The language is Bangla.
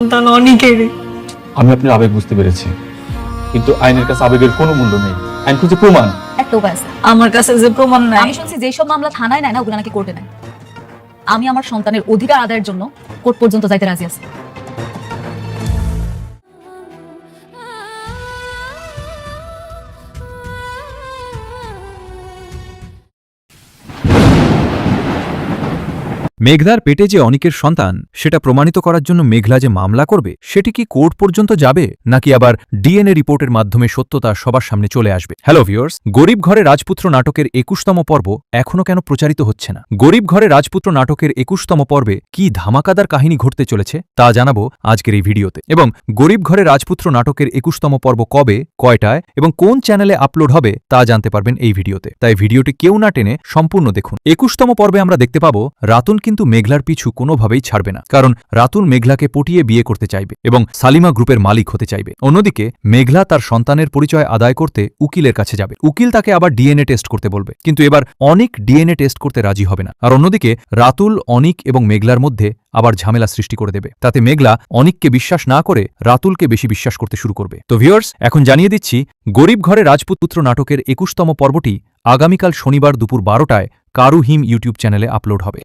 সন্তান অনেকেরই। আমি আপনার আবেগ বুঝতে পেরেছি, কিন্তু আইনের কাছে আবেগের কোনো মূল্য নেই। আইন খুঁজে প্রমাণ। একটা উপায় আছে। আমার কাছে যে প্রমাণ নাই। আমি শুনছি যেসব মামলা থানায় নেয় না ওগুলো নাকি কোর্টে নেয়। আমি আমার সন্তানের অধিকার আদায়ের জন্য কোর্ট পর্যন্ত যাইতে রাজি আছি। মেঘলার পেটে যে অনিকের সন্তান সেটা প্রমাণিত করার জন্য মেঘলা যে মামলা করবে সেটি কি কোর্ট পর্যন্ত যাবে, নাকি আবার ডিএনএ রিপোর্টের মাধ্যমে সত্যতা সবার সামনে চলে আসবে? হ্যালো ভিউয়ার্স, গরিব ঘরে রাজপুত্র নাটকের ২১তম পর্ব এখনো কেন প্রচারিত হচ্ছে না? গরিব ঘরে রাজপুত্র নাটকের ২১তম পর্বে কি ধামাকাদার কাহিনী ঘটতে চলেছে তা জানাবো আজকের এই ভিডিওতে। এবং গরিব ঘরে রাজপুত্র নাটকের ২১তম পর্ব কবে, কয়টায় এবং কোন চ্যানেলে আপলোড হবে তা জানতে পারবেন এই ভিডিওতে। তাই ভিডিওটি কেউ না টেনে সম্পূর্ণ দেখুন। ২১তম পর্বে আমরা দেখতে পাবো রাতুল কিন্তু মেঘলার পিছু কোনোভাবেই ছাড়বে না, কারণ রাতুল মেঘলাকে পটিয়ে বিয়ে করতে চাইবে এবং সালিমা গ্রুপের মালিক হতে চাইবে। অন্যদিকে মেঘলা তার সন্তানের পরিচয় আদায় করতে উকিলের কাছে যাবে। উকিল তাকে আবার ডিএনএ টেস্ট করতে বলবে, কিন্তু এবার অনিক ডিএনএ টেস্ট করতে রাজি হবে না। আর অন্যদিকে রাতুল অনিক এবং মেঘলার মধ্যে আবার ঝামেলা সৃষ্টি করে দেবে। তাতে মেঘলা অনিককে বিশ্বাস না করে রাতুলকে বেশি বিশ্বাস করতে শুরু করবে। তো ভিউয়ার্স, এখন জানিয়ে দিচ্ছি গরিব ঘরে রাজপুত্র নাটকের ২১তম পর্বটি আগামীকাল শনিবার দুপুর ১২টায় কারু হিম ইউটিউব চ্যানেলে আপলোড হবে।